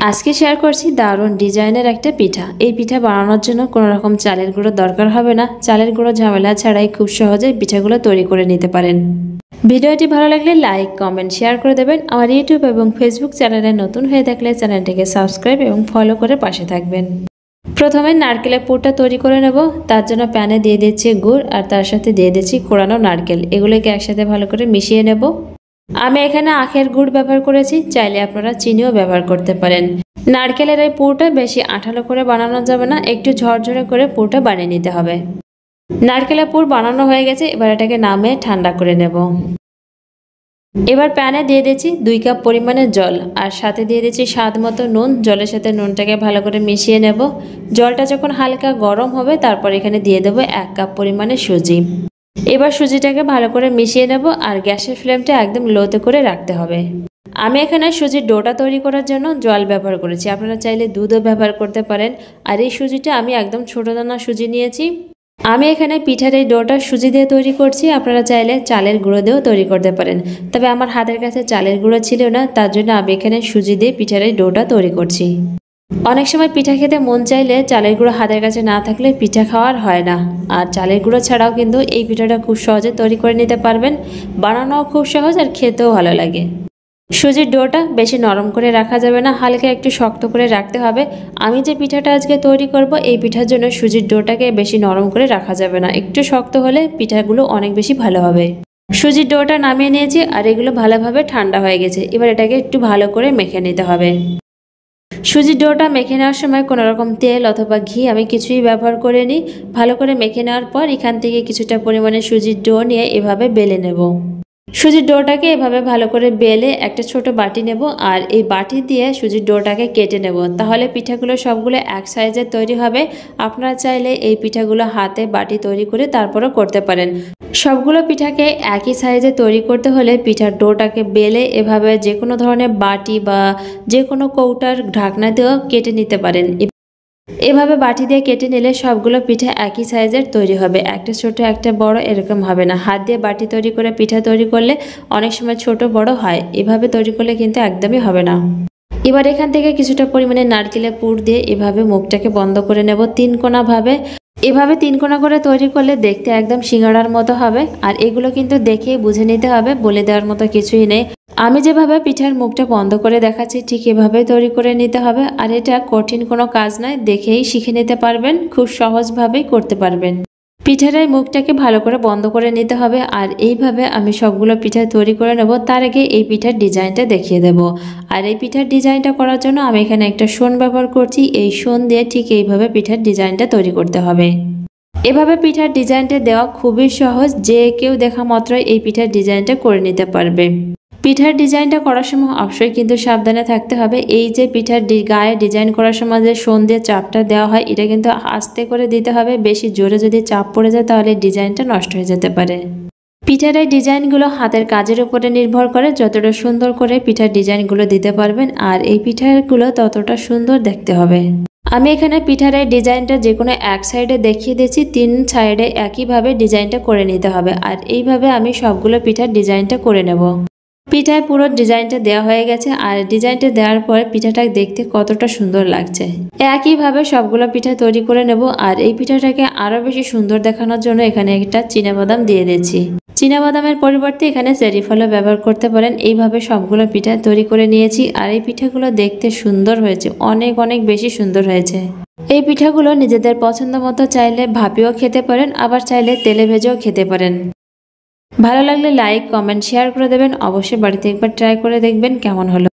আজকে শেয়ার করছি দারুণ ডিজাইনের একটা পিঠা। এই পিঠা বানানোর জন্য কোনো রকম চালের গুঁড়ো দরকার হবে না। চালের গুঁড়ো ঝামেলা ছাড়াই খুব সহজে পিঠাগুলো তৈরি করে নিতে পারেন। ভিডিওটি ভালো লাগলে লাইক, কমেন্ট, শেয়ার করে দেবেন। আমার ইউটিউব এবং ফেসবুক চ্যানেলে নতুন হয়ে থাকলে চ্যানেলটিকে সাবস্ক্রাইব এবং ফলো করে পাশে থাকবেন। প্রথমে নারকেলের পুরটা তৈরি করে নেব। তার জন্য প্যানে দিয়ে দিচ্ছি গুড় আর তার সাথে দিয়ে দিচ্ছি কোড়ানো নারকেল। এগুলোকে একসাথে ভালো করে মিশিয়ে নেব। আমি এখানে আখের গুড় ব্যবহার করেছি, চাইলে আপনারা চিনিও ব্যবহার করতে পারেন। নারকেলের এই পুরটা বেশি আঠালো করে বানানো যাবে না, একটু ঝরঝরে করে পুরটা বানিয়ে নিতে হবে। নারকেলের পুর বানানো হয়ে গেছে, এবার এটাকে নামিয়ে ঠান্ডা করে নেব। এবার প্যানে দিয়ে দিচ্ছি 2 কাপ পরিমাণে জল আর সাথে দিয়ে দিচ্ছি স্বাদ মতো নুন। জলের সাথে নুনটাকে ভালো করে মিশিয়ে নেব। জলটা যখন হালকা গরম হবে তারপর এখানে দিয়ে দেবো 1 কাপ পরিমাণে সুজি। এবার সুজিটাকে ভালো করে মিশিয়ে নেব আর গ্যাসের ফ্লেমটা একদম লোতে করে রাখতে হবে। আমি এখানে সুজির ডোটা তৈরি করার জন্য জল ব্যবহার করেছি, আপনারা চাইলে দুধও ব্যবহার করতে পারেন। আর এই সুজিটা আমি একদম ছোট দানা সুজি নিয়েছি। আমি এখানে পিঠার এই ডোটা সুজি দিয়ে তৈরি করছি, আপনারা চাইলে চালের গুঁড়ো দিয়েও তৈরি করতে পারেন। তবে আমার হাতের কাছে চালের গুঁড়ো ছিল না, তার জন্য আমি এখানে সুজি দিয়ে পিঠার এই ডোটা তৈরি করছি। অনেক সময় পিঠা খেতে মন চাইলে চালের গুঁড়ো হাতের কাছে না থাকলে পিঠা খাওয়ার হয় না। আর চালের গুঁড়ো ছাড়াও কিন্তু এই পিঠাটা খুব সহজে তৈরি করে নিতে পারবেন। বানানোও খুব সহজ আর খেতেও ভালো লাগে। সুজির ডোটা বেশি নরম করে রাখা যাবে না, হালকা একটু শক্ত করে রাখতে হবে। আমি যে পিঠাটা আজকে তৈরি করব এই পিঠার জন্য সুজির ডোটাকে বেশি নরম করে রাখা যাবে না, একটু শক্ত হলে পিঠাগুলো অনেক বেশি ভালো হবে। সুজির ডোটা নামিয়ে নিয়েছি আর এগুলো ভালোভাবে ঠান্ডা হয়ে গেছে। এবার এটাকে একটু ভালো করে মেখে নিতে হবে। সুজির ডোটা মেখে নেওয়ার সময় কোনো রকম তেল অথবা ঘি আমি কিছুই ব্যবহার করিনি। ভালো করে মেখে নেওয়ার পর এখান থেকে কিছুটা পরিমাণে সুজির ডো নিয়ে এভাবে বেলে নেব। সুজির ডোটাকে এভাবে ভালো করে বেলে একটা ছোট বাটি নেব আর এই বাটি দিয়ে সুজির ডোটাকে কেটে নেব, তাহলে পিঠাগুলো সবগুলো এক সাইজের তৈরি হবে। আপনারা চাইলে এই পিঠাগুলো হাতে বাটি তৈরি করে তারপরও করতে পারেন। সবগুলো পিঠাকে একই সাইজে তৈরি করতে হলে পিঠার ডোটাকে বেলে এভাবে যে কোনো ধরনের বাটি বা যে কোনো কৌটার ঢাকনা দিয়েও কেটে নিতে পারেন। এভাবে বাটি দিয়ে কেটে নিলে সবগুলো পিঠা একই সাইজের তৈরি হবে, একটা ছোট একটা বড় এরকম হবে না। হাত দিয়ে বাটি তৈরি করে পিঠা তৈরি করলে অনেক সময় ছোট বড় হয়, এভাবে তৈরি করলে কিন্তু একদমই হবে না। এবার এখান থেকে কিছুটা পরিমাণে নারকেলের পুর দিয়ে এভাবে মুখটাকে বন্ধ করে নেব 3 কোণা ভাবে। এভাবে 3 কোণা করে তৈরি করলে দেখতে একদম সিঙ্গাড়ার মতো হবে। আর এগুলো কিন্তু দেখে বুঝে নিতে হবে, বলে দেওয়ার মতো কিছুই নেই। আমি যেভাবে পিঠার মুখটা বন্ধ করে দেখাচ্ছি ঠিক এভাবেই তৈরি করে নিতে হবে। আর এটা কঠিন কোনো কাজ নয়, দেখেই শিখে নিতে পারবেন, খুব সহজভাবেই করতে পারবেন। পিঠার এই মুখটাকে ভালো করে বন্ধ করে নিতে হবে। আর এইভাবে আমি সবগুলো পিঠা তৈরি করে নেব। তার আগে এই পিঠার ডিজাইনটা দেখিয়ে দেব। আর এই পিঠার ডিজাইনটা করার জন্য আমি এখানে একটা শোন ব্যবহার করছি। এই শোন দিয়ে ঠিক এইভাবে পিঠার ডিজাইনটা তৈরি করতে হবে। এভাবে পিঠার ডিজাইনটা দেওয়া খুবই সহজ, যে কেউ দেখা মাত্রই এই পিঠার ডিজাইনটা করে নিতে পারবে। পিঠার ডিজাইনটা করার সময় অবশ্যই কিন্তু সাবধানে থাকতে হবে। এই যে পিঠার গায়ে ডিজাইন করার সময় যে শোন দিয়ে চাপটা দেওয়া হয় এটা কিন্তু আস্তে করে দিতে হবে, বেশি জোরে যদি চাপ পড়ে যায় তাহলে ডিজাইনটা নষ্ট হয়ে যেতে পারে। পিঠার এই ডিজাইনগুলো হাতের কাজের উপরে নির্ভর করে, যতটা সুন্দর করে পিঠার ডিজাইনগুলো দিতে পারবেন আর এই পিঠাগুলো ততটা সুন্দর দেখতে হবে। আমি এখানে পিঠার এই ডিজাইনটা যে কোনো এক সাইডে দেখিয়ে দিয়েছি, 3 সাইডে একইভাবে ডিজাইনটা করে নিতে হবে। আর এইভাবে আমি সবগুলো পিঠার ডিজাইনটা করে নেব। পিঠায় পুরো ডিজাইনটা দেওয়া হয়ে গেছে আর ডিজাইনটা দেওয়ার পর পিঠাটা দেখতে কতটা সুন্দর লাগছে। একইভাবে সবগুলো পিঠা তৈরি করে নেব। আর এই পিঠাটাকে আরো বেশি সুন্দর দেখানোর জন্য এখানে একটা চীনাবাদাম দিয়ে দিচ্ছি। চীনাবাদামের পরিবর্তে এখানে চেরি ফলও ব্যবহার করতে পারেন। এইভাবে সবগুলো পিঠা তৈরি করে নিয়েছি আর এই পিঠাগুলো দেখতে সুন্দর হয়েছে, অনেক অনেক বেশি সুন্দর হয়েছে। এই পিঠাগুলো নিজেদের পছন্দ মতো চাইলে ভাপিও খেতে পারেন, আবার চাইলে তেলে ভেজেও খেতে পারেন। ভালো লাগলে লাইক, কমেন্ট, শেয়ার করে দেবেন। অবশ্যই বাড়িতে একবার ট্রাই করে দেখবেন কেমন হলো।